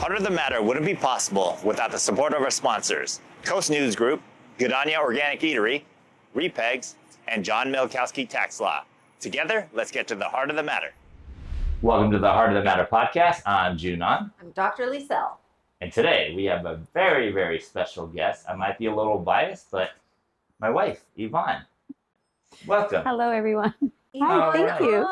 Heart of the Matter wouldn't be possible without the support of our sponsors, Coast News Group, Godania Organic Eatery, Repegs, and John Milkowski Tax Law. Together, let's get to the heart of the matter. Welcome to the Heart of the Matter podcast. I'm Evonne An. I'm Dr. Lisel. And today we have a very, very special guest. I might be a little biased, but my wife, Evonne. Welcome. Hello, everyone. Hi, thank you.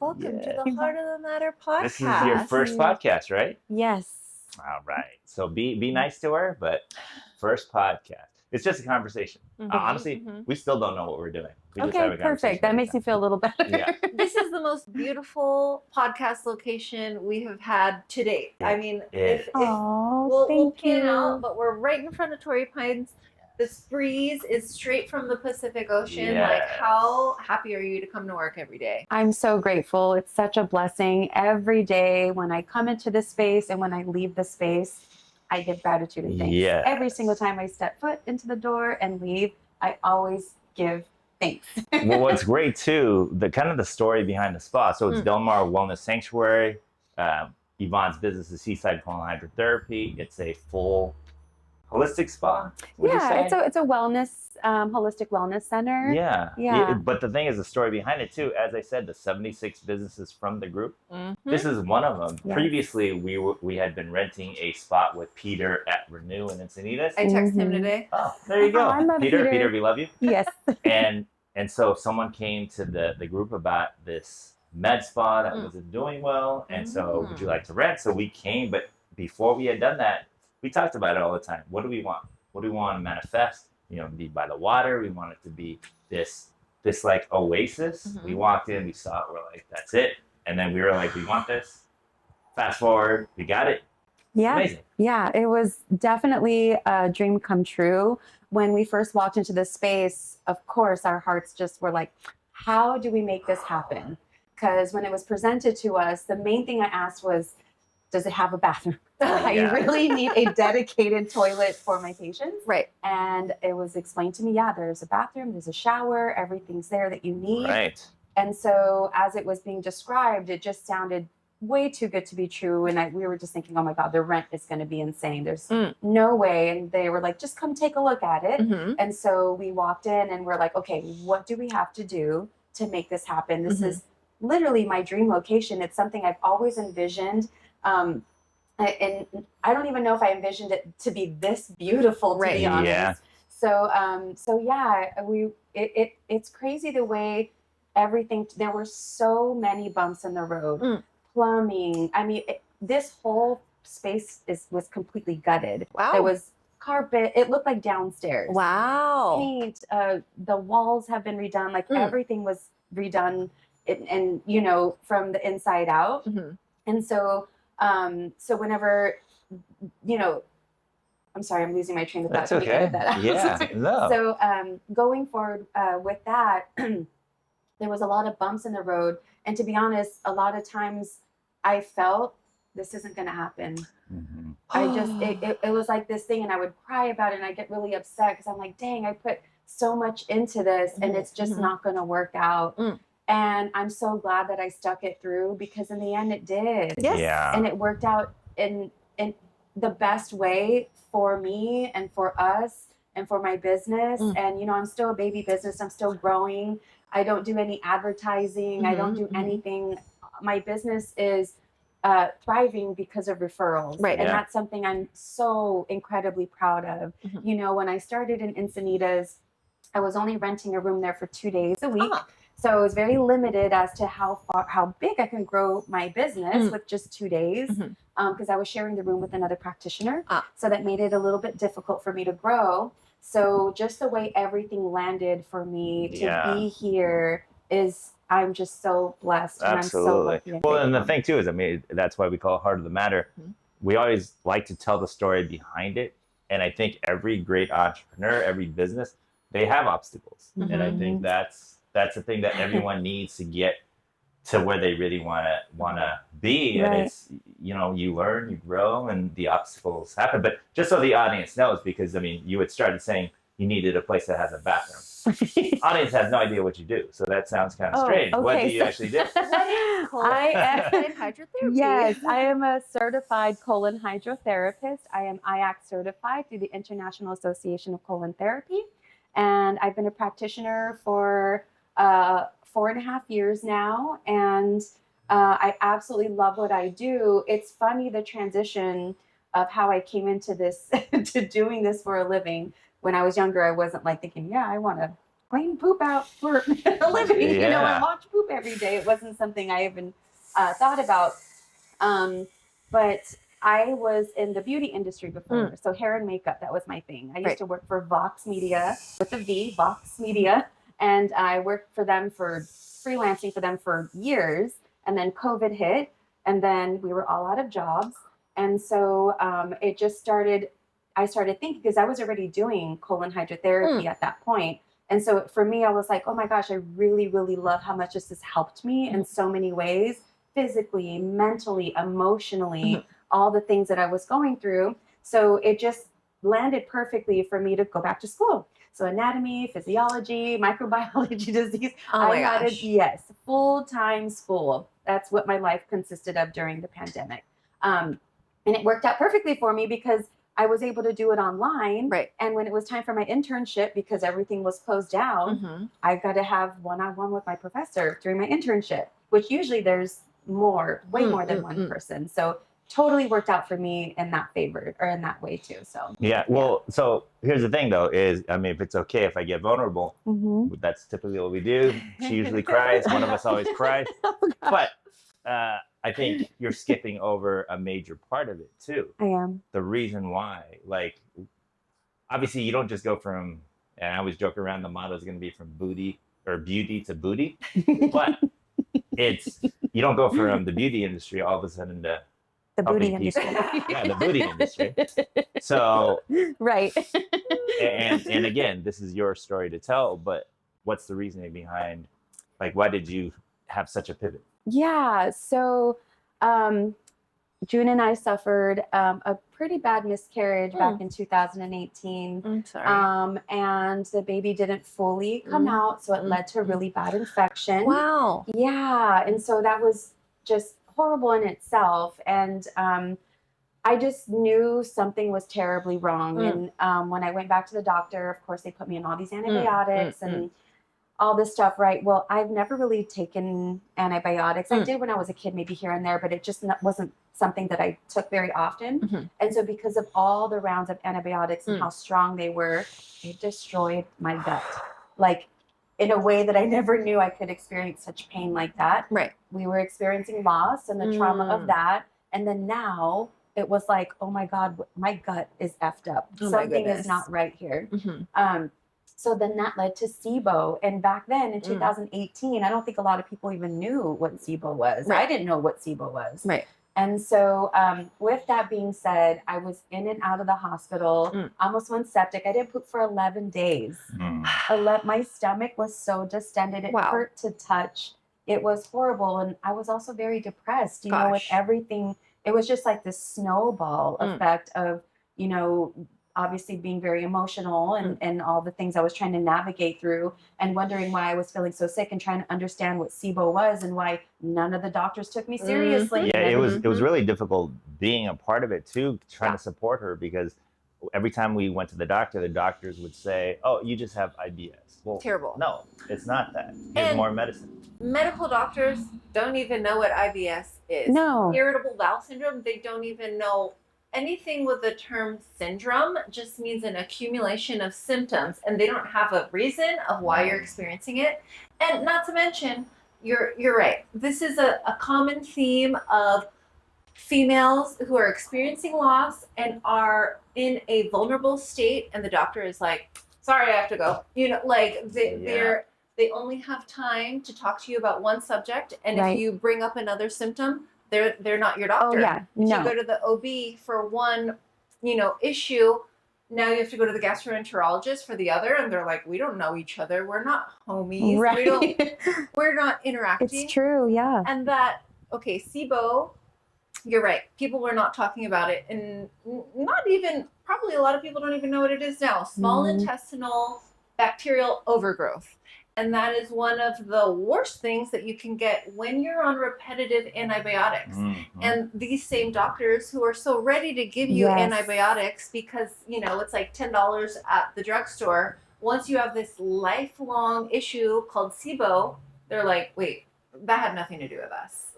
Welcome to the Heart of the Matter podcast. This is your first podcast, right? Yes. All right. So be nice to her, but first podcast. It's just a conversation. Honestly, we still don't know what we're doing. We just have Okay, a perfect. That makes me feel a little better. Yeah. This is the most beautiful podcast location we have had to date. I mean, if we'll thank pan you. out, but we're right in front of Torrey Pines. This breeze is straight from the Pacific Ocean. Yes. Like, how happy are you to come to work every day? I'm so grateful. It's such a blessing. Every day when I come into this space and when I leave the space, I give gratitude and thanks. Yes. Every single time I step foot into the door and leave, I always give thanks. Well, what's great too, the story behind the spa. So it's Del Mar Wellness Sanctuary. Evonne's business is Seaside Colon Hydrotherapy. It's a full holistic spa. Would you say? It's a wellness, holistic wellness center. Yeah. But the thing is, the story behind it too. As I said, the 76 businesses from the group. This is one of them. Yes. Previously, we had been renting a spot with Peter at Renew in Encinitas. I texted him today. Oh, there you go. I love Peter, Peter. we love you. Yes. And so someone came to the group about this med spa that wasn't doing well. And so would you like to rent? So we came, but before we had done that, we talked about it all the time. What do we want? What do we want to manifest? Be by the water. We want it to be this like oasis. We walked in, we saw it, we're like, that's it. And then we were like, we want this. Fast forward, we got it. Yeah. Amazing. Yeah, it was definitely a dream come true. When we first walked into this space, of course, our hearts just were like, how do we make this happen? Because when it was presented to us, the main thing I asked was, does it have a bathroom? I really need a dedicated toilet for my patients. Right. And it was explained to me, there's a bathroom, there's a shower, everything's there that you need. Right. And so as it was being described, it just sounded way too good to be true. And we were just thinking, oh my God, the rent is going to be insane. There's no way. And they were like, just come take a look at it. And so we walked in and we're like, okay, what do we have to do to make this happen? This is literally my dream location. It's something I've always envisioned. And I don't even know if I envisioned it to be this beautiful, to be honest. Yeah. So it's crazy the way everything, there were so many bumps in the road, plumbing. I mean, this whole space was completely gutted. Wow. There was carpet. It looked like downstairs. Wow. Paint, the walls have been redone. Like everything was redone and from the inside out. And so, so whenever, I'm sorry, I'm losing my train of thought. That's okay. That out. Yeah. No. So going forward with that, there was a lot of bumps in the road. And to be honest, a lot of times I felt this isn't going to happen. I just, it was like this thing, and I would cry about it and I get really upset because I'm like, dang, I put so much into this and it's just not going to work out. And I'm so glad that I stuck it through because in the end it did. Yes. Yeah. And it worked out in the best way for me and for us and for my business. And, I'm still a baby business. I'm still growing. I don't do any advertising. I don't do anything. My business is thriving because of referrals. Right. And that's something I'm so incredibly proud of. When I started in Encinitas, I was only renting a room there for 2 days a week. So it was very limited as to how big I can grow my business with just 2 days, because I was sharing the room with another practitioner. So that made it a little bit difficult for me to grow. So just the way everything landed for me to be here I'm just so blessed. Absolutely. And I'm so lucky and Well, and the grateful. thing too is, that's why we call it Heart of the Matter. We always like to tell the story behind it. And I think every great entrepreneur, every business, they have obstacles. And I think that's the thing that everyone needs to get to where they really want to be. Right. And it's, you learn, you grow, and the obstacles happen. But just so the audience knows, because, you had started saying you needed a place that has a bathroom. audience has no idea what you do, so that sounds kind of strange. Okay, What do you actually do? Seaside Hydrotherapy. Yes, I am a certified colon hydrotherapist. I am IAC certified through the International Association of Colon Therapy. And I've been a practitioner for 4.5 years now. And I absolutely love what I do. It's funny, the transition of how I came into this, to doing this for a living. When I was younger, I wasn't like thinking, yeah, I want to clean poop out for a living, you know, and watch poop every day. It wasn't something I even thought about. But I was in the beauty industry before. So hair and makeup, that was my thing. I used to work for Vox Media with a V, Vox Media. And I worked for them freelancing for them for years. And then COVID hit, and then we were all out of jobs. And so it just started, I started thinking, because I was already doing colon hydrotherapy at that point. And so for me, I was like, oh my gosh, I really, really love how much this has helped me in so many ways, physically, mentally, emotionally, all the things that I was going through. So it just landed perfectly for me to go back to school. So anatomy, physiology, microbiology, disease. I had full-time school. That's what my life consisted of during the pandemic. And it worked out perfectly for me because I was able to do it online. Right. And when it was time for my internship, because everything was closed down, I got to have one-on-one with my professor during my internship, which usually there's way more than one person. So totally worked out for me in that way too. So so here's the thing though, is, I mean, if it's okay if I get vulnerable, that's typically what we do. She usually cries. One of us always cries. But I think you're skipping over a major part of it too. I am. The reason why, like, obviously you don't just go from, and I always joke around, the motto is going to be from beauty to booty, but you don't go from the beauty industry all of a sudden to the booty industry. Yeah, the booty industry. So right. and again, this is your story to tell, but what's the reasoning behind, like, why did you have such a pivot? Yeah, so June and I suffered a pretty bad miscarriage back in 2018. I'm sorry. And the baby didn't fully come out, so it led to a really bad infection. Wow. Yeah, and so that was just horrible in itself. And I just knew something was terribly wrong. And when I went back to the doctor, of course, they put me on all these antibiotics and all this stuff, right? Well, I've never really taken antibiotics. I did when I was a kid, maybe here and there, but it just wasn't something that I took very often. And so because of all the rounds of antibiotics and how strong they were, it destroyed my gut. Like, in a way that I never knew I could experience such pain like that. Right. We were experiencing loss and the trauma of that. And then now it was like, oh my God, my gut is effed up. Something is not right here. So then that led to SIBO. And back then in 2018, I don't think a lot of people even knew what SIBO was. Right. I didn't know what SIBO was. Right. And so with that being said, I was in and out of the hospital, almost went septic. I didn't poop for 11 days. My stomach was so distended. It hurt to touch. It was horrible. And I was also very depressed, you know, with everything. It was just like this snowball effect of, you know, obviously being very emotional and all the things I was trying to navigate through and wondering why I was feeling so sick and trying to understand what SIBO was and why none of the doctors took me seriously. Yeah, it was really difficult being a part of it too, trying to support her, because every time we went to the doctors would say, oh, you just have IBS. Well, terrible. No, it's not that. Here's more medicine. Medical doctors don't even know what IBS is. No. Irritable bowel syndrome, they don't even know. Anything with the term syndrome just means an accumulation of symptoms, and they don't have a reason of why you're experiencing it. And not to mention, you're right. This is a common theme of females who are experiencing loss and are in a vulnerable state, and the doctor is like, sorry, I have to go. You know, like they only have time to talk to you about one subject, and if you bring up another symptom, they're not your doctor. Oh, yeah. If you go to the OB for one, issue, now you have to go to the gastroenterologist for the other, and they're like, we don't know each other. We're not homies. Right. We're not interacting. It's true, yeah. And SIBO, you're right. People were not talking about it, and not even, probably a lot of people don't even know what it is now. Small intestinal bacterial overgrowth. And that is one of the worst things that you can get when you're on repetitive antibiotics. And these same doctors who are so ready to give you antibiotics because, you know, it's like $10 at the drugstore. Once you have this lifelong issue called SIBO, they're like, wait, that had nothing to do with us.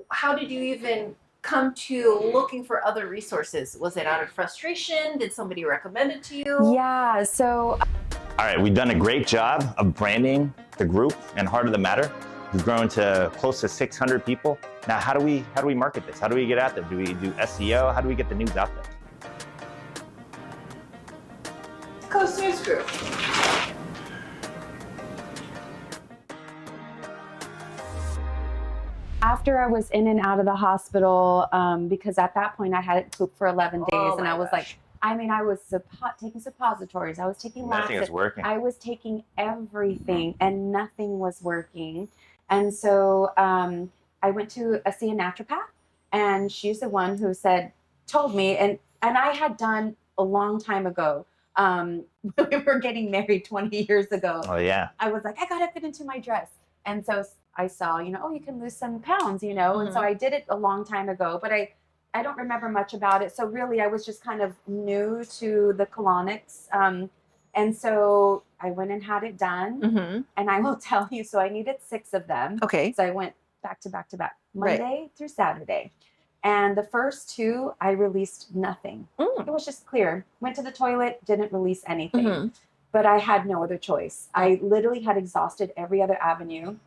How did you even come to looking for other resources? Was it out of frustration? Did somebody recommend it to you? Yeah, so All right, we've done a great job of branding the group and Heart of the Matter. We've grown to close to 600 people. Now, how do we market this? How do we get out there? Do we do SEO? How do we get the news out there? Coast News Group. after I was in and out of the hospital, because at that point I hadn't pooped for 11 days, and I was like, I mean, I was taking suppositories, I was taking Nothing is working. I was taking everything, and nothing was working. And so I went to see a naturopath, and she's the one who told me, and I had done a long time ago. We were getting married 20 years ago. Oh yeah. I was like, I gotta fit into my dress. And so I saw, you can lose some pounds, Mm-hmm. and so I did it a long time ago, but I don't remember much about it. So really I was just kind of new to the colonics. And so I went and had it done. Mm-hmm. And I will tell you, so I needed 6 of them. Okay. So I went back to back to back, Monday through Saturday. And the first 2, I released nothing. Mm. It was just clear. Went to the toilet, didn't release anything. Mm-hmm. But I had no other choice. I literally had exhausted every other avenue.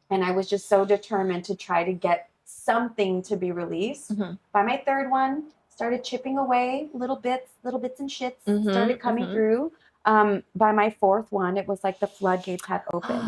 And I was just so determined to try to get something to be released. Mm-hmm. By my 3rd one, started chipping away, little bits and shits Mm-hmm. started coming through. By my 4th one, it was like the floodgates had opened.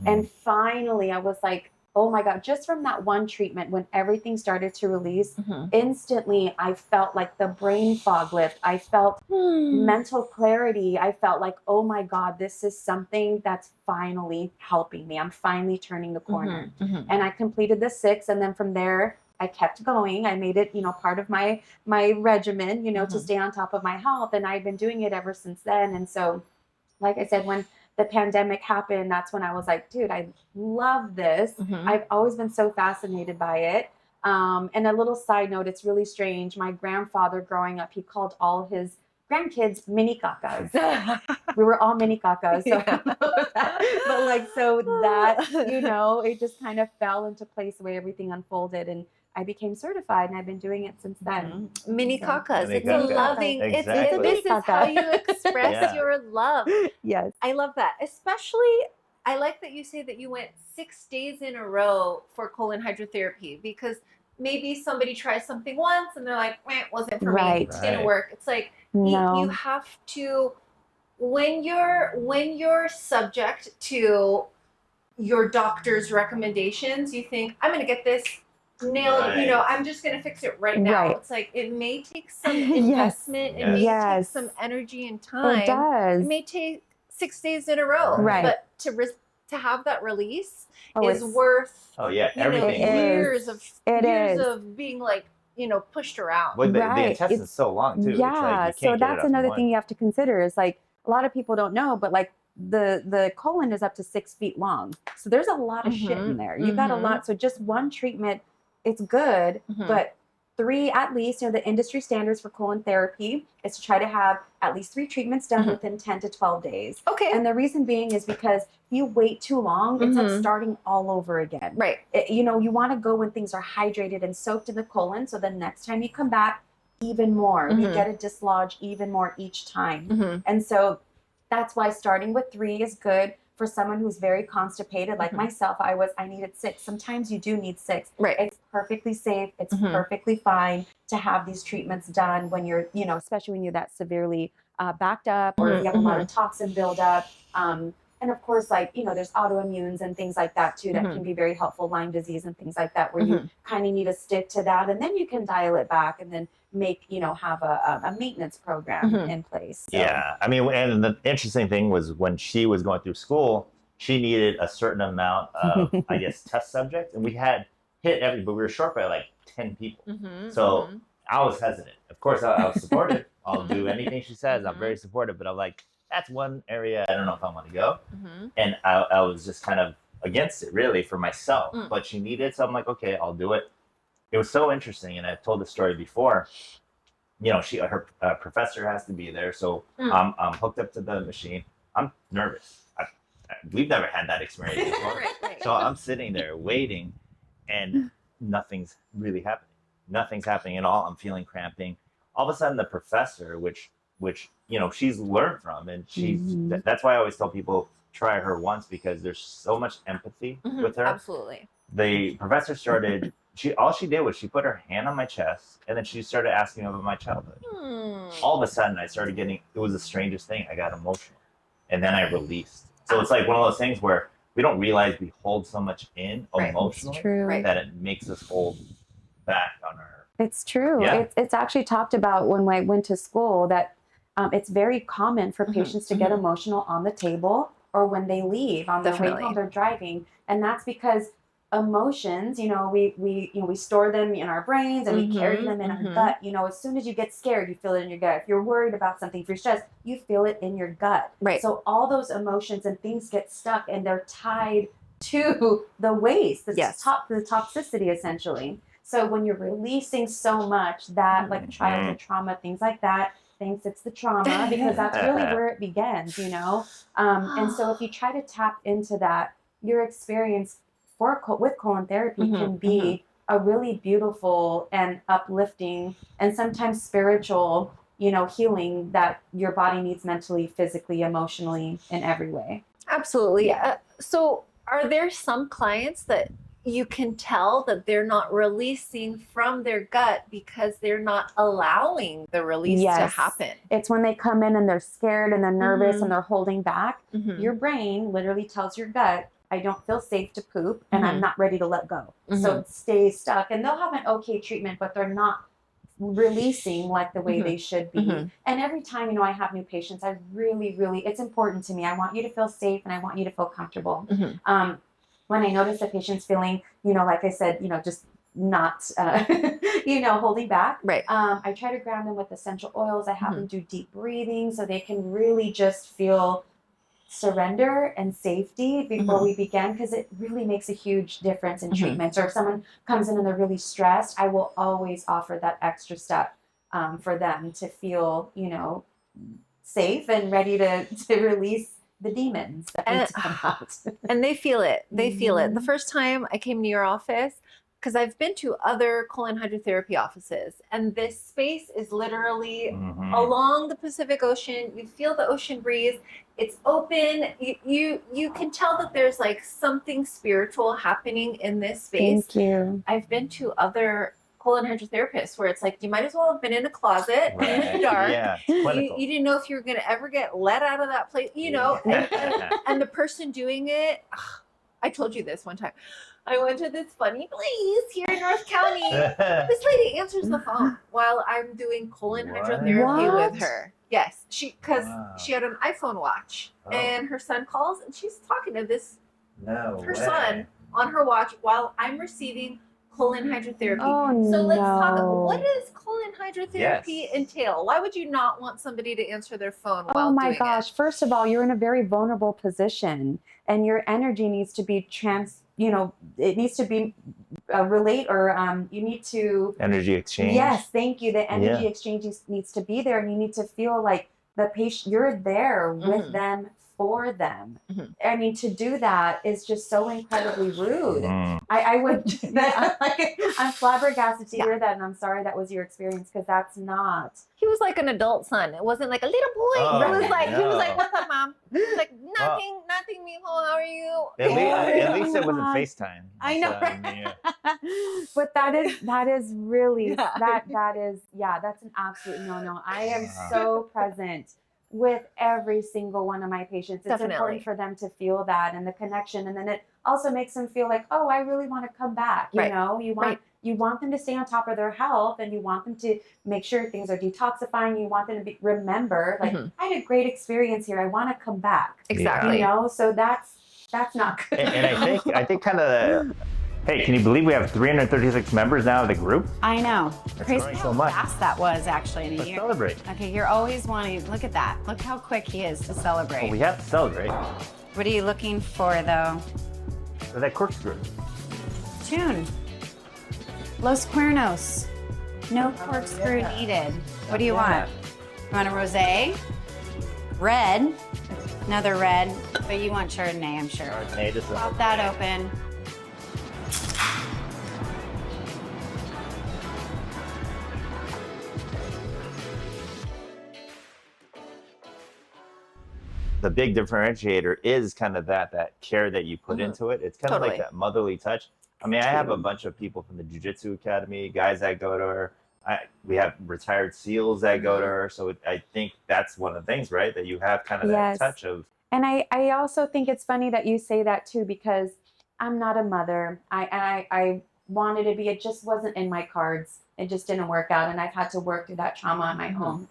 And finally, I was like, oh my God, just from that one treatment, when everything started to release, instantly, I felt like the brain fog lift. I felt mental clarity. I felt like, oh my God, this is something that's finally helping me. I'm finally turning the corner. And I completed the 6. And then from there, I kept going. I made it, part of my regimen, to stay on top of my health. And I've been doing it ever since then. And so, like I said, when the pandemic happened, that's when I was like, dude, I love this. I've always been so fascinated by it. And a little side note, it's really strange. My grandfather growing up, he called all his grandkids mini cacas. We were all mini cacas. So I don't know that. But so that, it just kind of fell into place the way everything unfolded. And I became certified, and I've been doing it since then. Mini cacas. Mini It's cacas. a loving. Exactly. This is how you express your love. Yes. I love that. Especially, I like that you say that you went 6 days in a row for colon hydrotherapy, because maybe somebody tries something once and they're like, it wasn't for me. Right. It didn't work. It's like No. you have to, when you're subject to your doctor's recommendations, you think, I'm going to get this nailed. Right. I'm just going to fix it right now. Right. It's like, it may take some investment. It may take some energy and time. It does. It may take 6 days in a row. Right. But to have that release is it's worth Everything. years of It is. being pushed around. Well, the Right. intestine's so long too. Yeah. It's like you can't So get that's it up another in thing one. you have to consider is a lot of people don't know, but the colon is up to 6 feet long. So there's a lot of shit in there. You got a lot. So just one treatment, it's good, but 3 at least, the industry standards for colon therapy is to try to have at least 3 treatments done within 10 to 12 days. Okay. And the reason being is because if you wait too long, it's like starting all over again. Right. You want to go when things are hydrated and soaked in the colon. So the next time you come back, even more. You get to dislodge even more each time. And so that's why starting with 3 is good for someone who's very constipated, like myself. I needed 6. Sometimes you do need 6. Right. It's perfectly safe. It's perfectly fine to have these treatments done when you're, especially when you're that severely backed up, or if you have a lot of toxin buildup. And of course, there's autoimmunes and things like that too that can be very helpful, Lyme disease and things like that, where you kind of need to stick to that, and then you can dial it back and then make, have a maintenance program in place. So. Yeah, I mean, and the interesting thing was when she was going through school, she needed a certain amount of, I guess, test subjects, and we had hit but we were short by 10 people. I was hesitant. Of course, I was supportive. I'll do anything she says. I'm very supportive, but I'm like, that's one area I don't know if I want to go. Mm-hmm. And I was just kind of against it really for myself. Mm. But she needed, so I'm like, okay, I'll do it. It was so interesting, and I've told the story before. You know, her professor has to be there, so I'm hooked up to the machine. I'm nervous. We've never had that experience before. Right. So I'm sitting there waiting, and nothing's really happening. Nothing's happening at all. I'm feeling cramping. All of a sudden, the professor, which you know she's learned from, and that's why I always tell people try her once, because there's so much empathy with her. Absolutely. The professor started. All she did was she put her hand on my chest, and then she started asking about my childhood. All of a sudden, I started getting. It was the strangest thing. I got emotional, and then I released. So it's like one of those things where we don't realize we hold so much in emotionally that it makes us hold back on our. It's true. Yeah. It's actually talked about when I went to school that it's very common for patients to get emotional on the table or when they leave on their way home, they're driving, and that's because emotions, you know, we store them in our brains and we carry them in our gut. You know, as soon as you get scared, you feel it in your gut. If you're worried about something, if you're stressed, you feel it in your gut. Right. So all those emotions and things get stuck, and they're tied to the waste, the toxicity essentially. So when you're releasing so much that, like childhood trauma, things like that, thinks it's the trauma because that's really where it begins, you know. And so if you try to tap into that, your experience with colon therapy can be a really beautiful and uplifting and sometimes spiritual, you know, healing that your body needs mentally, physically, emotionally, in every way. Absolutely. Yeah. So are there some clients that you can tell that they're not releasing from their gut because they're not allowing the release to happen? It's when they come in and they're scared and they're nervous and they're holding back. Your brain literally tells your gut, I don't feel safe to poop and I'm not ready to let go. So it stays stuck, and they'll have an okay treatment, but they're not releasing like the way they should be. And every time, you know, I have new patients, I really, it's important to me. I want you to feel safe and I want you to feel comfortable. When I notice the patient's feeling, you know, like I said, you know, just not, you know, holding back. Right. I try to ground them with essential oils. I have them do deep breathing so they can really just feel surrender and safety before we begin, because it really makes a huge difference in treatments. Or if someone comes in and they're really stressed, I will always offer that extra step for them to feel, you know, safe and ready to release the demons that need to come out. And they feel it. They feel it. The first time I came to your office, because I've been to other colon hydrotherapy offices, and this space is literally along the Pacific Ocean. You feel the ocean breeze. It's open. You can tell that there's like something spiritual happening in this space. Thank you. I've been to other colon hydrotherapists where it's like you might as well have been in a closet in the dark. Yeah, you didn't know if you were going to ever get let out of that place, you know. And the person doing it, I told you this one time. I went to this funny place here in North County. This lady answers the phone while I'm doing colon hydrotherapy with her. Yes, she had an iPhone watch, and her son calls, and she's talking to her son on her watch while I'm receiving colon hydrotherapy. So let's talk. What does colon hydrotherapy entail? Why would you not want somebody to answer their phone while doing it? Oh my gosh! First of all, you're in a very vulnerable position, and your energy needs to be you know, it needs to be you need to energy exchange. Yes, thank you. The energy exchange needs to be there, and you need to feel like the patient, you're there with them, for them. I mean, to do that is just so incredibly rude. I would, I'm flabbergasted to hear that, and I'm sorry that was your experience, because that's not. He was like an adult son. It wasn't like a little boy. He was like, what's up, mom? He was like, nothing, Mijo, how are you? At least it wasn't FaceTime. I know. But that is really, that is, that's an absolute no. I am so present with every single one of my patients. It's important for them to feel that and the connection, and then it also makes them feel like, oh, I really want to come back. You know, you want them to stay on top of their health, and you want them to make sure things are detoxifying. You want them to remember, like, I had a great experience here. I want to come back. Exactly. You know, so that's not good. And I think kind of Hey, can you believe we have 336 members now of the group? I know. Crazy growing how so much. fast that was actually in a Let's year. celebrate. Okay, you're always wanting, look at that. Look how quick he is to celebrate. Well, we have to celebrate. What are you looking for though? For that corkscrew. Tune. Los Cuernos. No corkscrew needed. What do you want? You want a rosé? Red. Another red. But you want Chardonnay, I'm sure. Chardonnay to celebrate. Pop that open. The big differentiator is kind of that care that you put into it. It's kind of like Totally. that motherly touch. I mean, I have a bunch of people from the Jiu-Jitsu Academy, guys that go to her. We have retired SEALs that go to her. So I think that's one of the things, right? That you have kind of Yes. that touch of. And I also think it's funny that you say that too, because I'm not a mother. I wanted to be, it just wasn't in my cards. It just didn't work out. And I've had to work through that trauma on my own.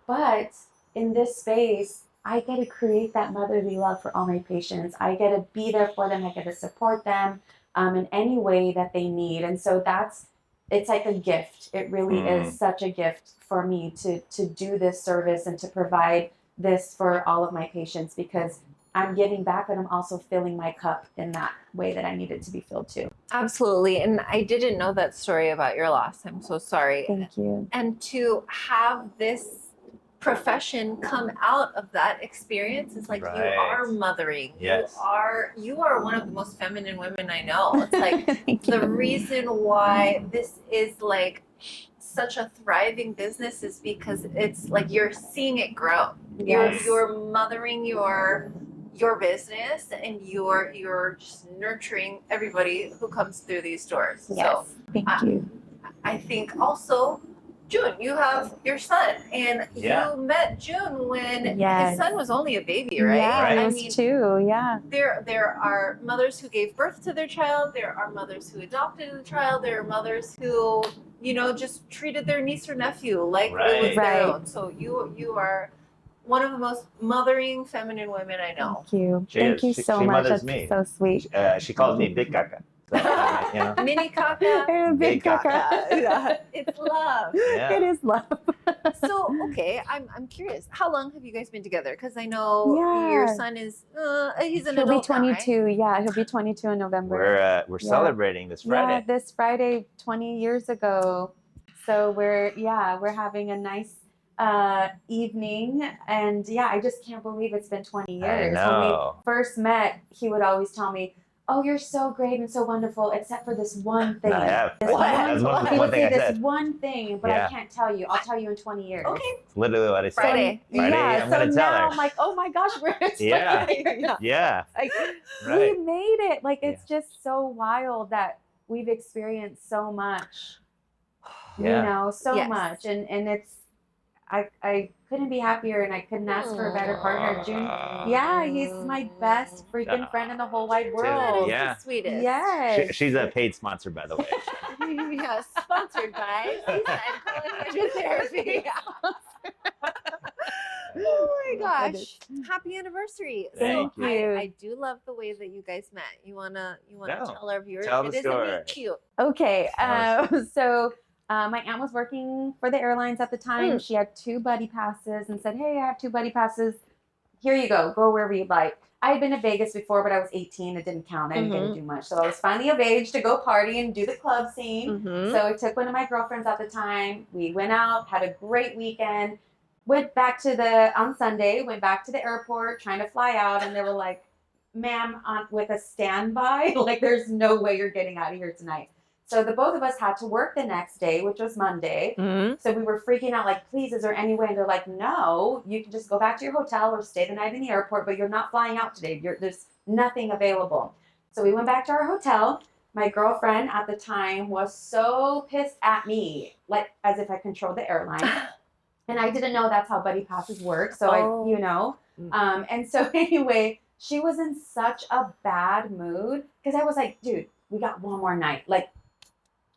But in this space, I get to create that motherly love for all my patients. I get to be there for them. I get to support them in any way that they need. And so it's like a gift. It really is such a gift for me to do this service and to provide this for all of my patients, because I'm giving back, but I'm also filling my cup in that way that I need it to be filled too. Absolutely. And I didn't know that story about your loss. I'm so sorry. Thank you. And to have this profession come out of that experience is like you Right. are mothering. Yes. You are one of the most feminine women I know. It's like Thank the you. reason why this is like such a thriving business is because it's like you're seeing it grow. Yes. You're mothering your business, and you're just nurturing everybody who comes through these doors. Yes. So Thank I- you. I think also, June, you have your son, and Yeah. you met June when Yes. his son was only a baby, right? Yeah, Right. it I was mean, two. Yeah. there are mothers who gave birth to their child. There are mothers who adopted the child. There are mothers who, just treated their niece or nephew like it was Right. their Right. own. So you are one of the most mothering feminine women I know. Thank you. She Thank is. you She- so she much. mothers That's me. so sweet. She calls me Big Caca. So, Mini caca. Big caca. caca. It's love. Yeah. It is love. So okay, I'm curious. How long have you guys been together? Because I know Yeah. your son is he's an He'll be adult now, right? 22. Yeah, he'll be 22 in November. We're celebrating this Yeah, Friday. this Friday, 20 years ago. So we're having a nice evening, and I just can't believe it's been 20 years. When know. we first met, he would always tell me, "Oh, you're so great and so wonderful, except for this one thing." I have. This That's one one he would thing say I this said. one thing, but Yeah. I can't tell you. I'll tell you in 20 years. Okay. It's literally what I said. Friday. Friday, Yeah, I'm so gonna tell now her. I'm like, oh my gosh, we're Yeah. Yeah. Like, Right. we made it. Like, it's just so wild that we've experienced so much. Yeah. So Yes. much, and it's I couldn't be happier, and I couldn't ask for a better partner. June, he's my best freaking friend in the whole wide That world. is Yeah. the sweetest. Yes. She's a paid sponsor, by the way. Yeah, sponsored by Seaside Colon Hydrotherapy. Oh my gosh! Happy anniversary! Thank so you. I do love the way that you guys met. You wanna No. tell our viewers? Tell the It is story. really cute. Okay, Awesome. so my aunt was working for the airlines at the time. She had 2 buddy passes and said, "Hey, I have 2 buddy passes. Here you go. Go wherever you'd like." I had been to Vegas before, but I was 18. It didn't count. I didn't get to do much. So I was finally of age to go party and do the club scene. So I took one of my girlfriends at the time. We went out, had a great weekend. Went back on Sunday, went back to the airport, trying to fly out, and they were like, "Ma'am, with a standby, like there's no way you're getting out of here tonight." So the both of us had to work the next day, which was Monday. So we were freaking out, like, "Please, is there any way?" And they're like, "No, you can just go back to your hotel or stay the night in the airport, but you're not flying out today. There's nothing available." So we went back to our hotel. My girlfriend at the time was so pissed at me, like as if I controlled the airline. And I didn't know that's how buddy passes work. So and so anyway, she was in such a bad mood because I was like, "Dude, we got one more night. Like,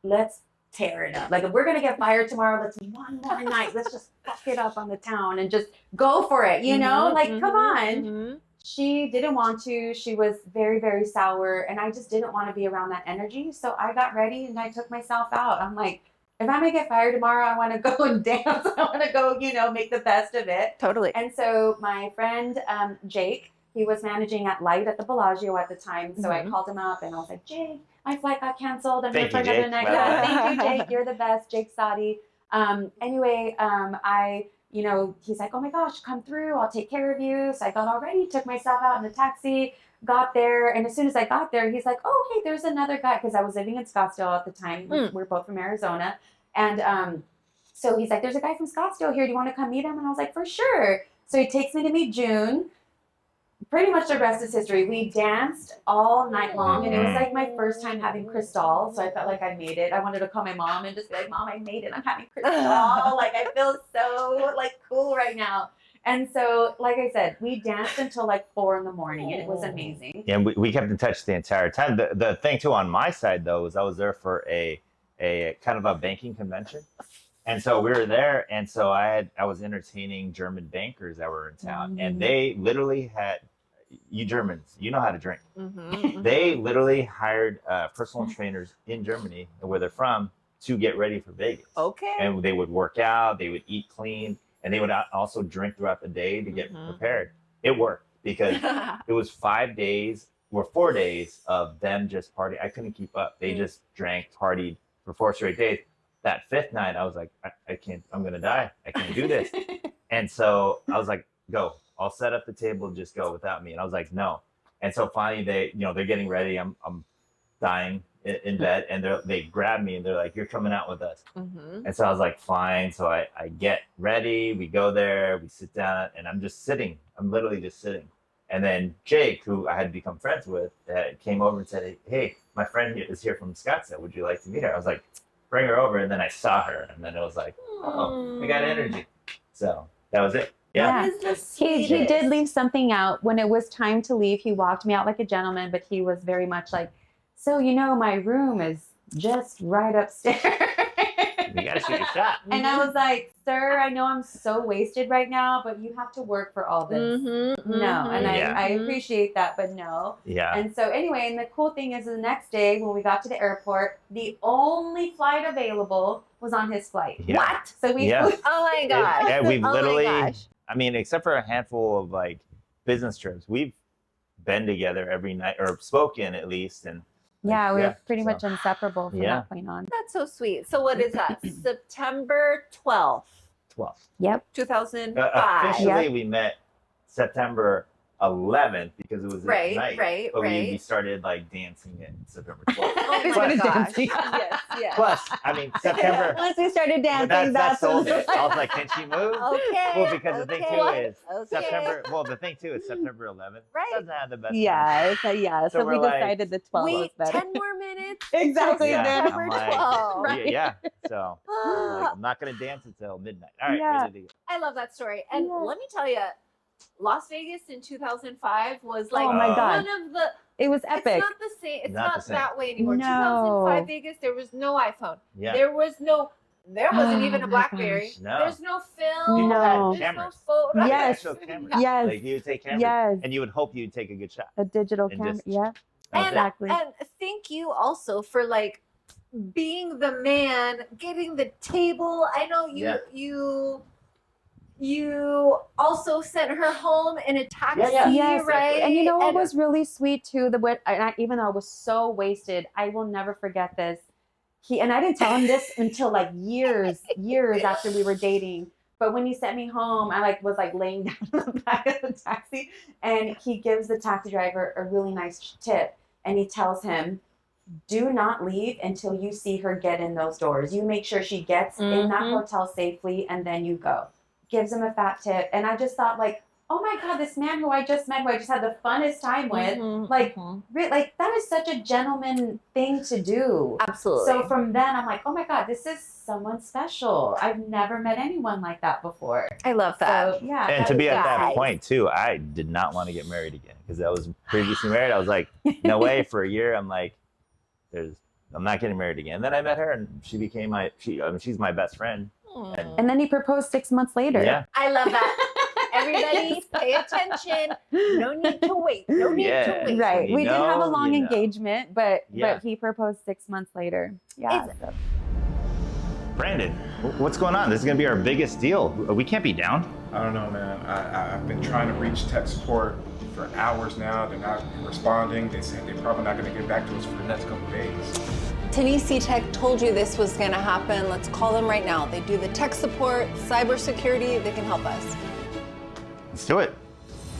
let's tear it up. Like, if we're going to get fired tomorrow, let's one more night. Let's just fuck it up on the town and just go for it, Like, come on." she didn't want to. She was very, very sour, and I just didn't want to be around that energy. So I got ready and I took myself out. I'm like, if I'm gonna get fired tomorrow, I want to go and dance. I want to go, make the best of it. Totally. And so my friend Jake, he was managing at Light at the Bellagio at the time. So I called him up and I was like, Jake, my flight got canceled. I'm here for another night. Yeah, thank you, Jake. You're the best, Jake Sadi. Anyway, he's like, oh my gosh, come through. I'll take care of you. So I got all ready, took myself out in the taxi, got there. And as soon as I got there, he's like, oh, hey, there's another guy. Because I was living in Scottsdale at the time. We're both from Arizona. And so he's like, there's a guy from Scottsdale here. Do you want to come meet him? And I was like, for sure. So he takes me to meet June. Pretty much the rest is history. We danced all night long, and it was like my first time having Cristal, so I felt like I made it. I wanted to call my mom and just be like, Mom, I made it. I'm having Cristal. Like, I feel so, cool right now. And so, like I said, we danced until 4 in the morning, and it was amazing. And we kept in touch the entire time. The thing, too, on my side, though, was I was there for a kind of a banking convention. And so we were there, and so I was entertaining German bankers that were in town, and they literally had, you Germans, you know how to drink. They literally hired personal trainers in Germany, where they're from, to get ready for Vegas. Okay. And they would work out, they would eat clean, and they would also drink throughout the day to get prepared. It worked because it was 4 days of them just partying. I couldn't keep up. They just drank, partied for 4 straight days. That 5th night, I was like, I can't, I'm going to die. I can't do this. And so I was like, go. I'll set up the table, just go without me. And I was like, no. And so finally they're getting ready. I'm dying in bed, and they grab me and they're like, you're coming out with us. And so I was like, fine. So I get ready, we go there, we sit down, and I'm just sitting. I'm literally just sitting. And then Jake, who I had become friends with, came over and said, hey, my friend is here from Scottsdale. Would you like to meet her? I was like, bring her over. And then I saw her, and then it was like, oh, I got energy. So that was it. Yeah. He did leave something out. When it was time to leave, he walked me out like a gentleman, but he was very much like, so, my room is just right upstairs. You gotta shoot your shot. And I was like, sir, I know I'm so wasted right now, but you have to work for all this. No. And I appreciate that, but no. Yeah. And so anyway, and the cool thing is the next day when we got to the airport, the only flight available was on his flight. Yeah. What? So we Oh my gosh. Yeah, we've Oh my literally, gosh. I mean, except for a handful of business trips, we've been together every night, or spoken at least. And yeah, we were pretty much inseparable from that point on. That's so sweet. So what is that? September 12th. 12th. Yep. 2005. Officially, we met September 11th because it was at night. Right. But we started dancing at September 12th. Oh my gosh. Yes. Plus, I mean, September. Once we started dancing, That sold it. I was like, can she move? Okay. Well, because the thing too is Okay. September 11th Right. doesn't have the best. yeah. So So we we're decided the 12 was Wait, better. 10 more minutes. Exactly. Yeah, Then. September I'm like, 12th. Right. Yeah. So I'm not gonna dance until midnight. All right. Yeah. Ready to go. I love that story. And let me tell you, Las Vegas in 2005 was Oh my God. one of the. It was epic. It's not the same. It's Not not the same. that way anymore. No. 2005 Vegas, there was no iPhone. Yeah. There wasn't even a my BlackBerry. gosh. No. There's no film. People No. had There's cameras. no photo. Yes. Actual cameras. Yes. Like you would take cameras, Yes. and you would hope you'd take a good shot. A digital And camera. just- Yeah. That's it. Exactly. And thank you also for being the man, getting the table. I know you also sent her home in a taxi, Yes, right? and what was really sweet too, even though I was so wasted, I will never forget this. And I didn't tell him this until years after we were dating. But when he sent me home, I was laying down in the back of the taxi, and he gives the taxi driver a really nice tip, and he tells him, do not leave until you see her get in those doors. You make sure she gets in that hotel safely, and then you go. Gives him a fat tip. And I just thought oh my God, this man who I just met, who I just had the funnest time with, that is such a gentleman thing to do. Absolutely. So from then I'm like, oh my God, this is someone special. I've never met anyone like that before. I love that. So yeah. And to be at that guys. point too, I did not want to get married again because I was previously married. I was like, no way. For a year, I'm like, I'm not getting married again. And then I met her, and she became she's my best friend. And then he proposed 6 months later. Yeah. I love that. Everybody pay attention. No need to wait. No need Yeah. to wait. Right. You We did have a know, long you know. engagement, but Yeah. he proposed 6 months later. Yeah. so- Brandon, what's going on? This is going to be our biggest deal. We can't be down. I don't know, man. I've been trying to reach tech support for hours now. They're not responding. They said they're probably not going to get back to us for the next couple of days. Tennessee Tech told you this was going to happen. Let's call them right now. They do the tech support, cybersecurity. They can help us. Let's do it.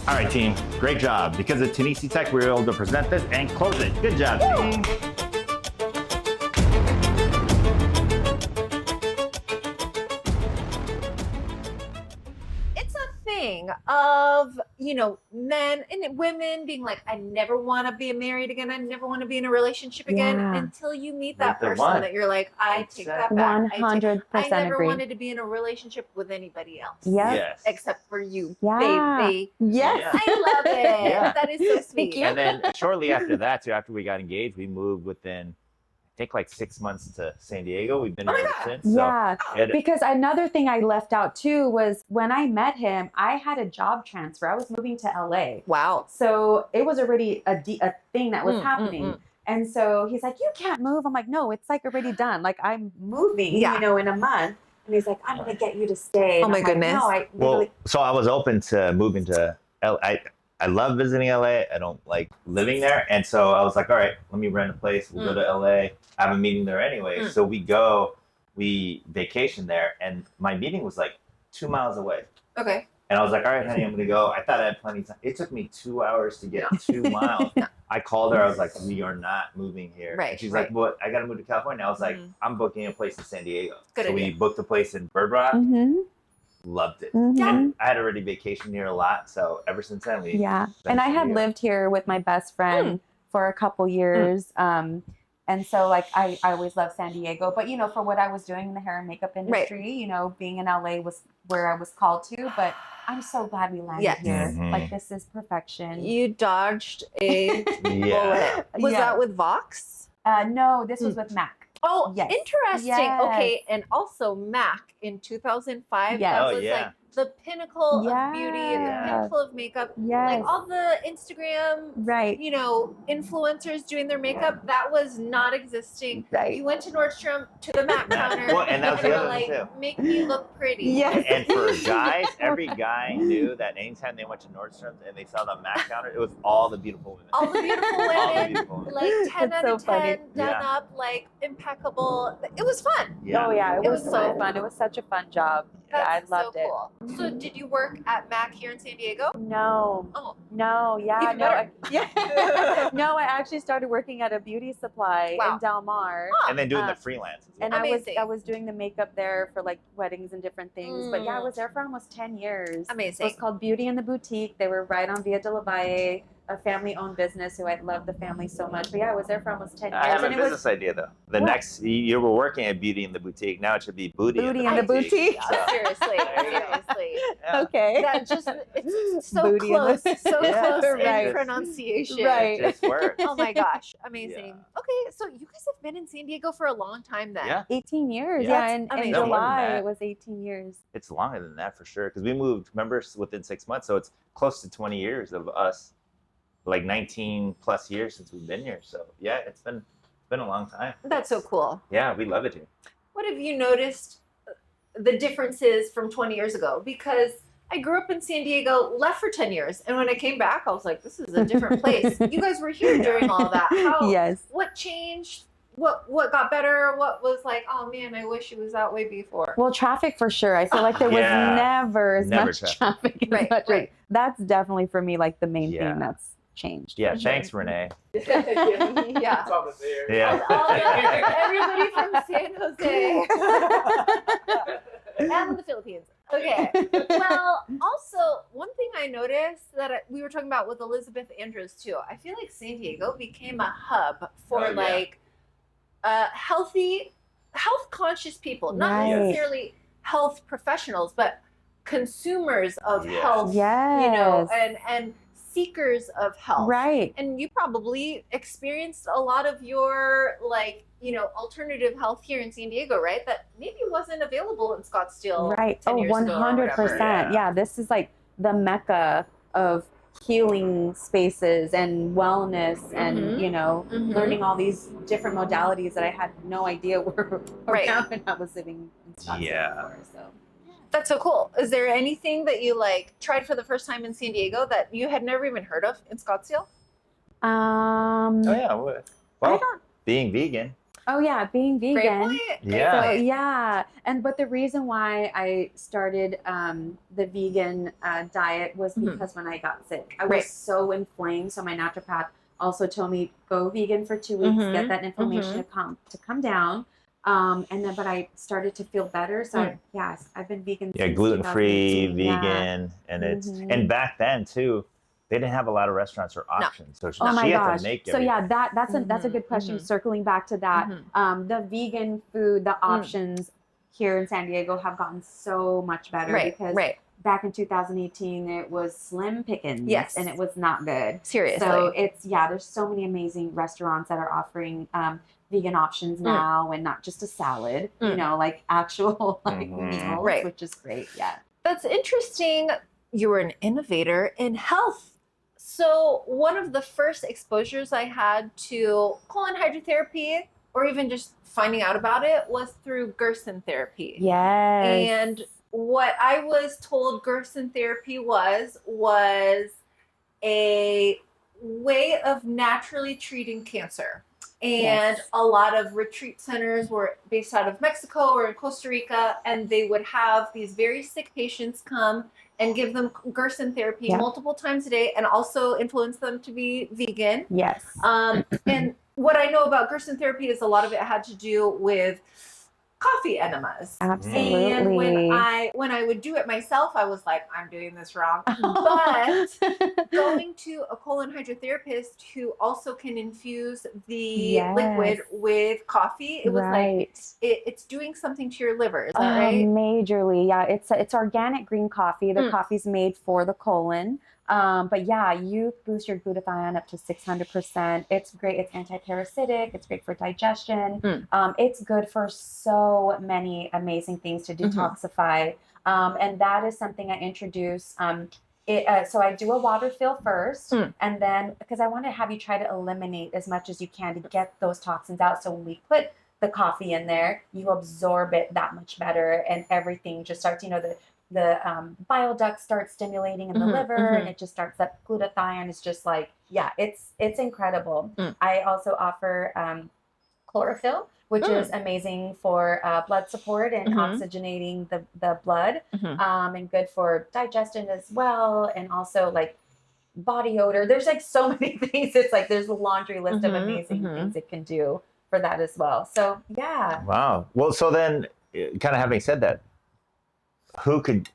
All right, team. Great job. Because of Tennessee Tech, we were able to present this and close it. Good job, team. It's a thing of, men and women being like, I never want to be married again. I never want to be in a relationship again Yeah. until you meet that Meet the person one. that you're like, I take that Exactly. back. 100% I never agree. wanted to be in a relationship with anybody else. Yep. Yes. Except for you, Yeah. baby. Yes. Yeah. I love it. Yeah. That is so sweet. you. And then shortly after that, so after we got engaged, we moved within, I think, like 6 months to San Diego. We've been Oh my here ever God. since. Yeah. It- Because another thing I left out too was when I met him, I had a job transfer. I was moving to LA. Wow. So it was already a thing that was Mm, happening. mm, mm. And so he's like, you can't move. I'm like, no, it's like already done. Like I'm moving, Yeah. in a month. And he's like, I'm going to get you to stay. Oh And my I'm like, goodness. no, I Well, literally, so I was open to moving to LA. I love visiting LA. I don't like living there. And so I was like, all right, let me rent a place. We'll go to LA. I have a meeting there anyway. So we vacation there. And my meeting was like 2 miles away. Okay. And I was like, all right, honey, I'm going to go. I thought I had plenty of time. It took me 2 hours to get 2 miles. I called her. I was like, we are not moving here. Right, And she's right. like, well, I got to move to California. I was like, Mhm. I'm booking a place in San Diego. Good so we idea. booked a place in Bird Rock. Mhm, Loved it. mhm. And I had already vacationed here a lot. So ever since then, we. Yeah. been And to I San had Diego. lived here with my best friend for a couple years. And so like I always loved San Diego, but for what I was doing in the hair and makeup industry, being in LA was where I was called to, but I'm so glad we landed Yes. here. Mhm. Like this is perfection. You dodged a Yeah. bullet. Was Yeah. that with Vox? No, this was with Mac. Oh, Yes. interesting. Yes. Okay, and also Mac in 2005. Yes. That Oh, was yeah. like the pinnacle of beauty and the Yeah. pinnacle of makeup. Yes. Like all the Instagram, Right. influencers doing their makeup, that was not existing. Right. You went to Nordstrom to the Mac counter. Well, and that was the you other were thing, like, too. make me look pretty. Yes. And for guys, every guy knew that anytime they went to Nordstrom's and they saw the Mac counter, it was all the beautiful women. All the beautiful All the women, beautiful women. like 10 That's out so of 10, funny. done Yeah. up, like impeccable. It was fun. Oh yeah, it It was was so so fun. It was such a fun job. That's yeah, I loved so cool. So did you work at Mac here in San Diego? it. No. Oh. No, yeah, Even no, better. yeah. No, I actually started working at a beauty supply Wow. in Del Mar. And then doing the Uh, freelance as well. And Amazing. I was doing the makeup there for like weddings and different things. But yeah, I was there for almost 10 years. It Amazing. was called Beauty in the Boutique. They were right on Via de la Valle, a family-owned business who I love the family so much. But yeah, I was there for almost 10 years. I have a and it business idea though. The What? next, you were working at Beauty in the Boutique. Now it should be Booty, Booty in the Boutique. Yeah, So, seriously, There you go. seriously. yeah. Okay. That just, it's so Booty in close, the- so Yeah, close right. in pronunciation. Right. It just works. Oh my gosh, amazing. Yeah. Okay, so you guys have been in San Diego for a long time then. Yeah, 18 years. Yeah. Yeah, That's in amazing. No, more than July that. it was 18 years. it's longer than that for sure. Because we moved, remember, within 6 months. So it's close to 20 years of us, like 19 plus years since we've been here. So yeah, it's been a long time. That's so cool. Yeah, we love it here. What have you noticed the differences from 20 years ago? Because I grew up in San Diego, left for 10 years, and when I came back, I was like, this is a different place. You guys were here during all that. Yes. What changed? What got better? What was like, oh man, I wish it was that way before? Well, traffic for sure. I feel like there was Yeah. never as Never much traffic. traffic. As Right, much right. That's definitely for me like the main Yeah. thing that's changed. Yeah, for sure. thanks, Renee. Yeah. It's almost there. Yeah. Everybody from San Jose and the Philippines. Okay. Well, also, one thing I noticed that we were talking about with Elizabeth Andrews too, I feel like San Diego became a hub for Oh, yeah. like health conscious people, not Right. necessarily health professionals, but consumers of Yeah. health, Yes. and seekers of health. Right. And you probably experienced a lot of your alternative health here in San Diego, right? That maybe wasn't available in Scottsdale. Right. 10 Oh, years ago or 100%. whatever. Yeah. This is like the mecca of healing spaces and wellness and, you know, learning all these different modalities that I had no idea were around when I was living in Scottsdale before. So that's so cool. Is there anything that you like tried for the first time in San Diego that you had never even heard of in Scottsdale? Oh yeah, well, I don't. being vegan. Oh yeah, being vegan. Great point. Yeah. So yeah, but the reason why I started the vegan diet was because when I got sick, I was so inflamed. So my naturopath also told me go vegan for 2 weeks, get that inflammation to come down. And then, but I started to feel better. So I've been vegan. Yeah, since gluten-free, 2018. vegan, and it's and back then too, they didn't have a lot of restaurants or options. So Oh my she had gosh! to make So yeah, everything. that's a good question. Circling back to that, the vegan food, the options here in San Diego have gotten so much better because back in 2018 it was slim pickings, and it was not good. Seriously. So it's there's so many amazing restaurants that are offering vegan options now, and not just a salad, you know, like actual meals, which is great. Yeah, that's interesting. You were an innovator in health. So one of the first exposures I had to colon hydrotherapy, or even just finding out about it, was through Gerson therapy. Yes. And what I was told Gerson therapy was a way of naturally treating cancer. And a lot of retreat centers were based out of Mexico or in Costa Rica, and they would have these very sick patients come and give them Gerson therapy multiple times a day, and also influence them to be vegan. Yes. And what I know about Gerson therapy is a lot of it had to do with coffee enemas. Absolutely. And when I would do it myself, I was like, I'm doing this wrong. But going to a colon hydrotherapist who also can infuse the liquid with coffee, it was like it's doing something to your liver. Is that right? Majorly, yeah. It's organic green coffee. The coffee's made for the colon. But yeah, you boost your glutathione up to 600%. It's great. It's anti-parasitic. It's great for digestion. It's good for so many amazing things to detoxify. And that is something I introduce. So I do a water fill first, and then because I want to have you try to eliminate as much as you can to get those toxins out. So when we put the coffee in there, you absorb it that much better, and everything just starts, the bile duct starts stimulating in the liver, and it just starts, that glutathione is just like, it's incredible. I also offer chlorophyll, which is amazing for blood support and oxygenating the blood, and good for digestion as well, and also like body odor. There's like so many things. It's like there's a laundry list of amazing things it can do for that as well. So yeah. Wow. Well, so then, kind of having said that, who could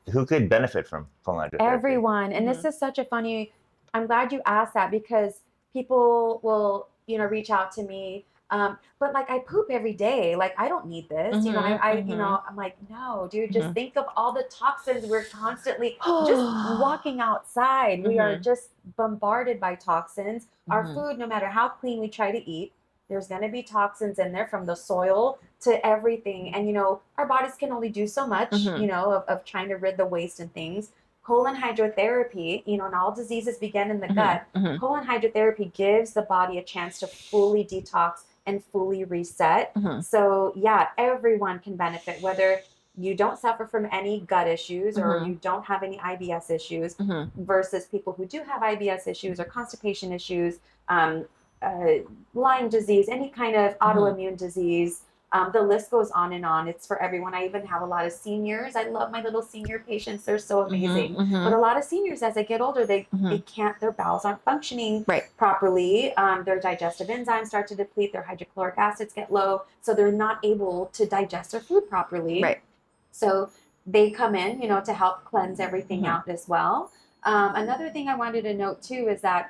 benefit from colon hydrotherapy? Everyone. And this is such a funny, I'm glad you asked that, because people will, reach out to me. But like, I poop every day. Like, I don't need this. I'm like, no, dude, just think of all the toxins we're constantly just walking outside. We are just bombarded by toxins. Our food, no matter how clean we try to eat, there's going to be toxins in there, from the soil to everything. And, our bodies can only do so much, of trying to rid the waste and things. Colon hydrotherapy, and all diseases begin in the gut. Colon hydrotherapy gives the body a chance to fully detox and fully reset. So yeah, everyone can benefit, whether you don't suffer from any gut issues or you don't have any IBS issues, versus people who do have IBS issues or constipation issues, Lyme disease, any kind of autoimmune disease. The list goes on and on. It's for everyone. I even have a lot of seniors. I love my little senior patients. They're so amazing. But a lot of seniors, as they get older, they can't, their bowels aren't functioning properly. Their digestive enzymes start to deplete. Their hydrochloric acids get low. So they're not able to digest their food properly. So they come in, to help cleanse everything out as well. Another thing I wanted to note too is that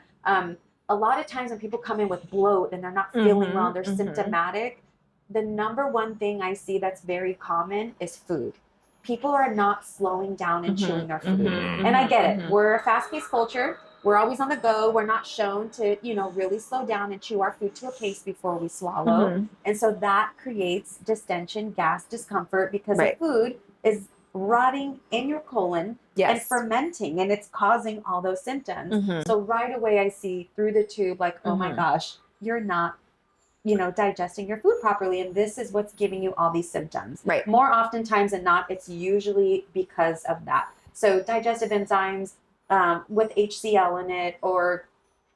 a lot of times when people come in with bloat and they're not feeling well, they're symptomatic, the number one thing I see that's very common is food. People are not slowing down and chewing their food. And I get it. We're a fast-paced culture. We're always on the go. We're not shown to, really slow down and chew our food to a pace before we swallow. And so that creates distension, gas, discomfort, because the food is rotting in your colon and fermenting, and it's causing all those symptoms. So right away I see through the tube, like, oh my gosh, you're not, digesting your food properly, and this is what's giving you all these symptoms. Right. More oftentimes than not, it's usually because of that. So digestive enzymes with HCl in it, or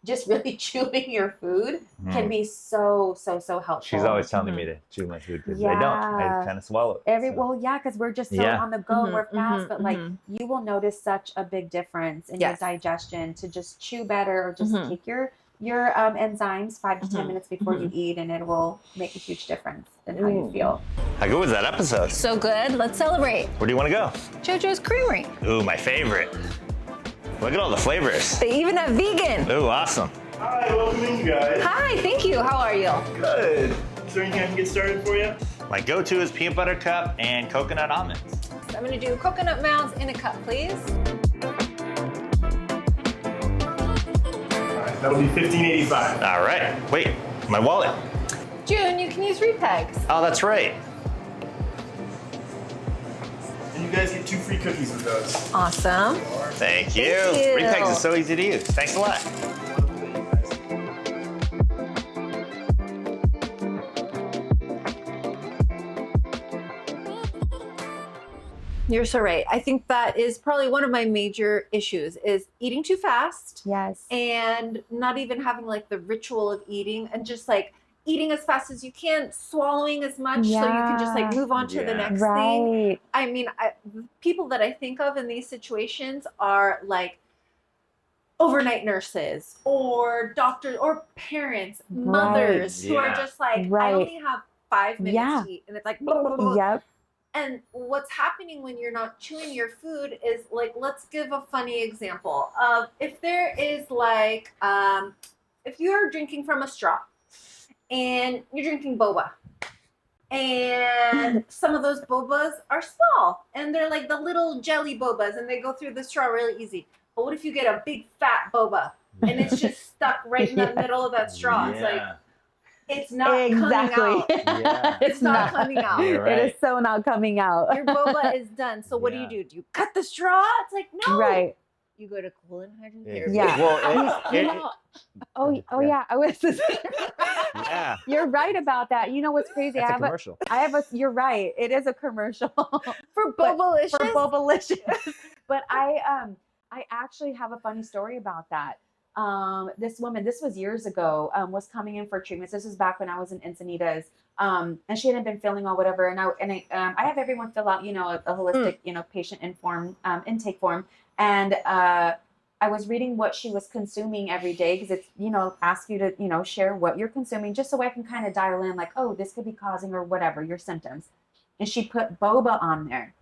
just really chewing your food can be so helpful. She's always telling me to chew my food because I don't. I kind of swallow it. Well, yeah, because we're just so on the go, we're fast, but like you will notice such a big difference in your digestion to just chew better, or just take your enzymes 5 to 10 minutes before you eat, and it will make a huge difference in how you feel. How good was that episode? So good. Let's celebrate. Where do you want to go? JoJo's Creamery. Ooh, my favorite. Look at all the flavors. They even have vegan. Ooh, awesome. Hi, welcome in, you guys. Hi, thank you. How are you? Good. Is there anything I can get started for you? My go-to is peanut butter cup and coconut almonds. I'm going to do coconut mounds in a cup, please. All right, that'll be $15.85. All right. Wait, my wallet. June, you can use repegs. Oh, that's right. And you guys get 2 free cookies with those. Awesome. Thank you. Thank you. Repegs is so easy to use. Thanks a lot. You're so right. I think that is probably one of my major issues is eating too fast. Yes. And not even having like the ritual of eating, and just like eating as fast as you can, swallowing as much so you can just like move on to the next thing. I mean, the people that I think of in these situations are like overnight nurses or doctors or parents, mothers who are just like, I only have 5 minutes to eat, and it's like, blah, blah, blah. Yep. And what's happening when you're not chewing your food is like, let's give a funny example of if there is like, if you're drinking from a straw and you're drinking boba, and some of those bobas are small and they're like the little jelly bobas and they go through the straw really easy. But what if you get a big fat boba and it's just stuck right in the middle of that straw? It's like, it's not coming out. It's not coming out. It is so not coming out. Your boba is done. So what do? Do you cut the straw? It's like, no. Right. You go to Colon Hydrotherapy. Yeah. Well, yeah. I was. yeah. You're right about that. You know what's crazy? It's a commercial. You're right. It is a commercial for Bobalicious. For Bobalicious. But I actually have a funny story about that. This woman, this was years ago, was coming in for treatments. This was back when I was in Encinitas, and she hadn't been feeling well, whatever. And I have everyone fill out, a holistic, patient informed intake form. And I was reading what she was consuming every day, because it's, ask you to, share what you're consuming, just so I can kind of dial in, like, oh, this could be causing or whatever your symptoms. And she put boba on there.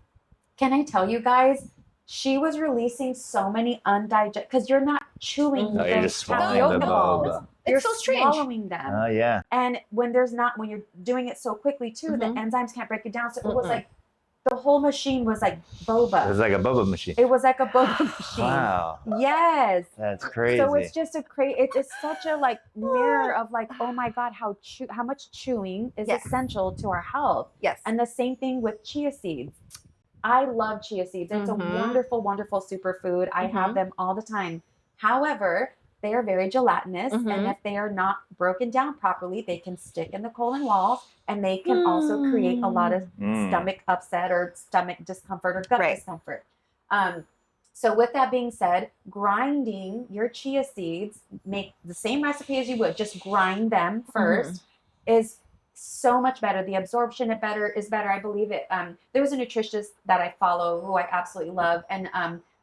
Can I tell you guys? She was releasing so many undigested, because you're not chewing. No, you're just swallowing the boba. You're so strange. swallowing them. Oh, yeah. And when you're doing it so quickly too, the enzymes can't break it down. So it was like, the whole machine was like boba. It was like a boba machine. It was like a boba machine. Wow. Yes. That's crazy. So it's just it's such a like mirror of like, oh my God, how much chewing is essential to our health. Yes. And the same thing with chia seeds. I love chia seeds. It's a wonderful, wonderful superfood. I have them all the time. However, they are very gelatinous, and if they are not broken down properly, they can stick in the colon walls, and they can also create a lot of stomach upset or stomach discomfort or gut discomfort. So with that being said, grinding your chia seeds, make the same recipe as you would, just grind them first, is so much better. The absorption is better. I believe it. There was a nutritionist that I follow who I absolutely love, and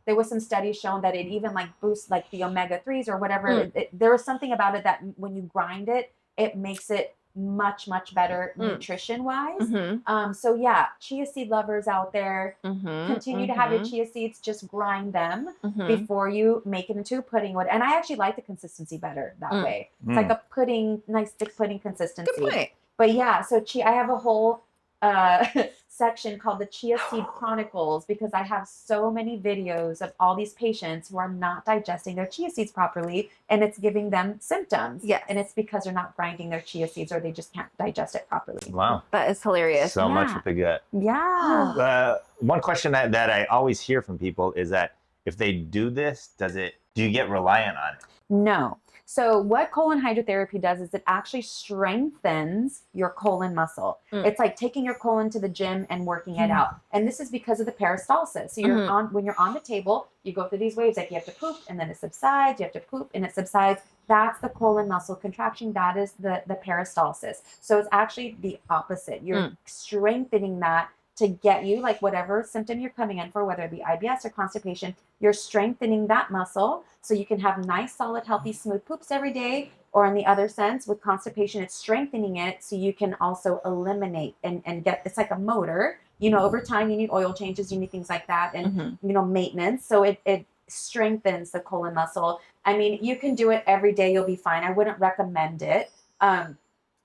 there was some studies showing that it even like boosts like the omega-3s or whatever. There was something about it that when you grind it, it makes it much, much better nutrition-wise. So yeah, chia seed lovers out there, continue to have your chia seeds, just grind them before you make it into pudding. And I actually like the consistency better that way. It's like a pudding, nice thick pudding consistency. Good point. But yeah, so I have a whole section called the Chia Seed Chronicles, because I have so many videos of all these patients who are not digesting their chia seeds properly, and it's giving them symptoms. Yes. And it's because they're not grinding their chia seeds, or they just can't digest it properly. Wow. That is hilarious. So much Yeah. with the gut. Yeah. One question that I always hear from people is that if they do this, do you get reliant on it? No. So what colon hydrotherapy does is it actually strengthens your colon muscle. It's like taking your colon to the gym and working it out. And this is because of the peristalsis. So you're when you're on the table, you go through these waves, like you have to poop and then it subsides, you have to poop and it subsides. That's the colon muscle contraction. That is the peristalsis. So it's actually the opposite. You're strengthening that to get you, like whatever symptom you're coming in for, whether it be IBS or constipation, you're strengthening that muscle so you can have nice, solid, healthy, smooth poops every day. Or in the other sense, with constipation, it's strengthening it so you can also eliminate and get, it's like a motor. You know, over time, you need oil changes, you need things like that, and, you know, maintenance. So it strengthens the colon muscle. I mean, you can do it every day, you'll be fine. I wouldn't recommend it.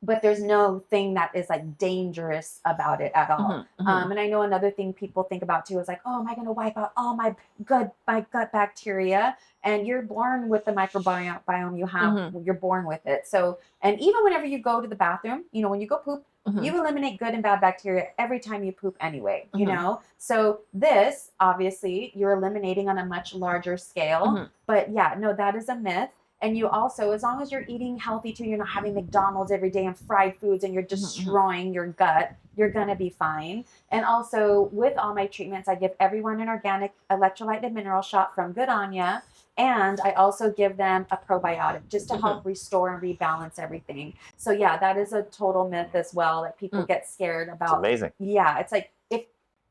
But there's no thing that is like dangerous about it at all. And I know another thing people think about too is like, oh, am I going to wipe out all my gut bacteria? And you're born with the microbiome you have, you're born with it. So, and even whenever you go to the bathroom, you know, when you go poop, you eliminate good and bad bacteria every time you poop anyway, you know? So this, obviously, you're eliminating on a much larger scale. But yeah, no, that is a myth. And you also, as long as you're eating healthy too, you're not having McDonald's every day and fried foods and you're destroying your gut, you're going to be fine. And also with all my treatments, I give everyone an organic electrolyte and mineral shot from Good Anya. And I also give them a probiotic just to help restore and rebalance everything. So yeah, that is a total myth as well that people get scared about. It's amazing. Yeah. It's like,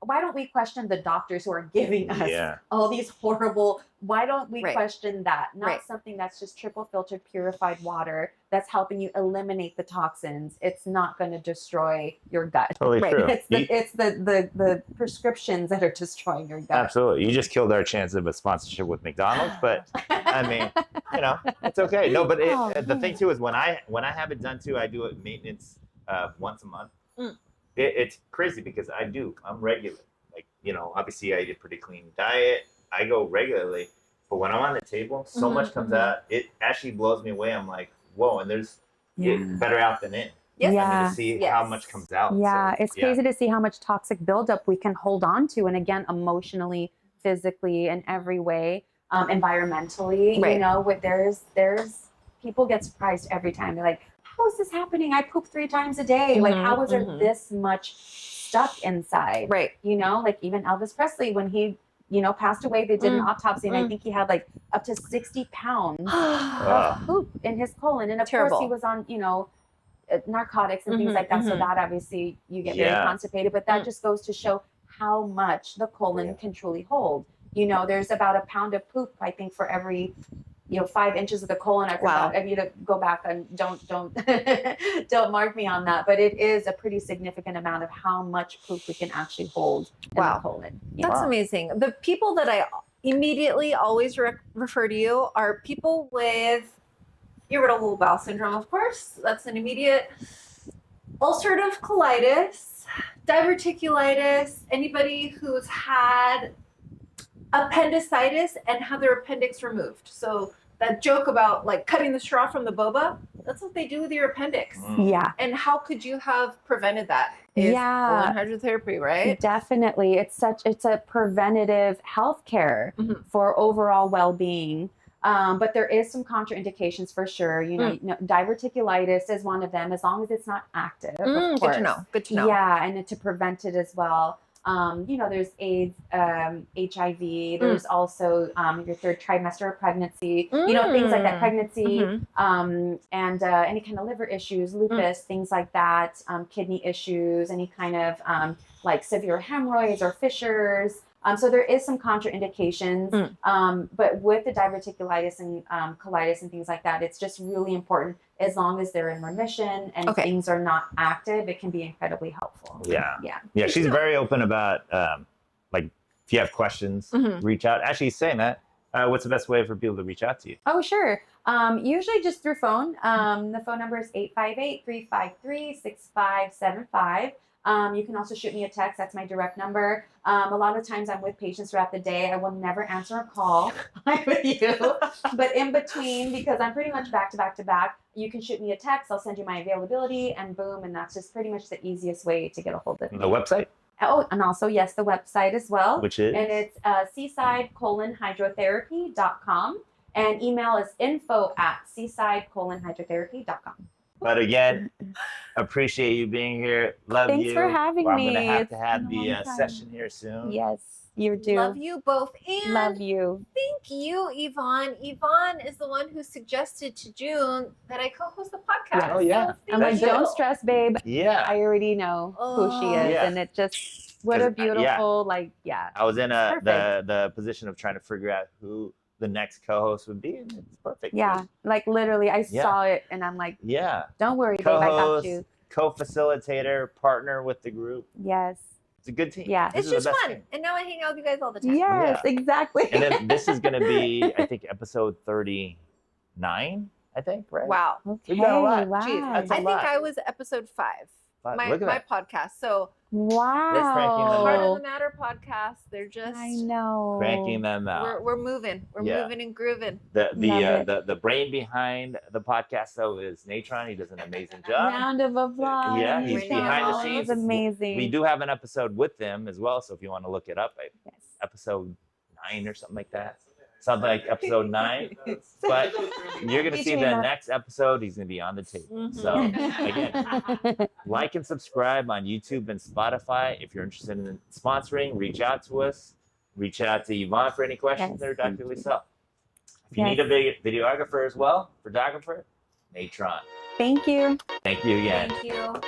why don't we question the doctors who are giving us all these horrible, why don't we question that? Not something that's just triple filtered, purified water that's helping you eliminate the toxins. It's not going to destroy your gut. Totally true. It's the prescriptions that are destroying your gut. Absolutely. You just killed our chance of a sponsorship with McDonald's, but I mean, you know, it's okay. No, but the thing too is when I have it done too, I do it maintenance once a month. It's crazy because I'm regular. Like, you know, obviously I eat a pretty clean diet. I go regularly. But when I'm on the table, so much comes out. It actually blows me away. I'm like, whoa, and there's better out than in. I mean, to see how much comes out. Yeah, So, it's crazy to see how much toxic buildup we can hold on to. And again, emotionally, physically, in every way, environmentally, you know, there's people get surprised every time. They're like, how is this happening? I poop 3 times a day. Like, how is there this much stuck inside? You know, like even Elvis Presley, when he, you know, passed away, they did an autopsy and I think he had like up to 60 pounds of poop in his colon. And of course he was on, you know, narcotics and things like that. So that obviously you get very constipated, but that just goes to show how much the colon can truly hold. You know, there's about a pound of poop, I think, for every, you know, 5 inches of the colon. I forgot. I need to go back and don't don't mark me on that. But it is a pretty significant amount of how much poop we can actually hold in the colon. That's amazing. The people that I immediately always refer to you are people with irritable bowel syndrome, of course. That's an immediate. Ulcerative colitis, diverticulitis, anybody who's had appendicitis and have their appendix removed. So that joke about like cutting the straw from the boba, that's what they do with your appendix. Yeah. And how could you have prevented that? Colon hydrotherapy, right? Definitely. It's a preventative healthcare for overall well-being. But there is some contraindications for sure. You know, diverticulitis is one of them, as long as it's not active. Of course. Good to know. Yeah, and to prevent it as well. You know, there's AIDS, HIV. There's also your 3rd trimester of pregnancy. You know, things like that, pregnancy, and any kind of liver issues, lupus, things like that, kidney issues, any kind of like severe hemorrhoids or fissures. So there is some contraindications, but with the diverticulitis and colitis and things like that, it's just really important. As long as they're in remission and things are not active, it can be incredibly helpful. Yeah. She's very open about like if you have questions, reach out. Actually, saying that, what's the best way for people to reach out to you? Oh, sure. Usually just through phone. The phone number is 858-353-6575. You can also shoot me a text. That's my direct number. A lot of times I'm with patients throughout the day. I will never answer a call. I'm with you. But in between, because I'm pretty much back to back to back, you can shoot me a text. I'll send you my availability and boom. And that's just pretty much the easiest way to get a hold of me. The website? Oh, and also, yes, the website as well. Which is? And it's Seaside Colon Hydrotherapy.com. And email is info@seasidecolonhydrotherapy.com. But again, appreciate you being here. Love Thanks you. for having I'm me. gonna have It's to have been a the long time. session here soon. Yes, you do. Love you both. And Love you. thank you, Evonne. Evonne is the one who suggested to June that I co-host the podcast. Oh, yeah. So thank I'm like, That's you. don't stress, babe. Yeah. I already know who she is. Yeah. And it just, what a 'Cause, beautiful, like, yeah. I was in Perfect. the position of trying to figure out who the next co-host would be, and it's perfect. Yeah, like literally, I Yeah. saw it and I'm like, Yeah. don't worry, babe, I got Co-host, you. co-facilitator, partner with the group. Yes. It's a good team. Yeah. This It's is the just best fun. team. And now I hang out with you guys all the time. Yes, Yeah. exactly. And then this is going to be, I think, episode 39, I think, right? Wow. Okay, We've done a lot. wow. Jeez, That's a I think lot. I was episode 5. Look My at that. podcast. So Wow. Heart of the Matter podcast. They're just I know. Cranking them out. we're moving. We're Yeah. moving and grooving. The brain behind the podcast though is Natron. He does an amazing job. Round of applause. Yeah, he's Round of behind the applause. scenes. It's amazing. We do have an episode with them as well, so if you want to look it up, Yes. episode 9 or something like that. Something like episode 9. But you're gonna see the Between us. next episode. He's gonna be on the table. So again, like and subscribe on YouTube and Spotify. If you're interested in sponsoring, reach out to us. Reach out to Evonne for any questions, Yes. or Dr. Lisa. If you Yes. need a videographer as well, photographer, Natron. Thank you. Thank you again. Thank you.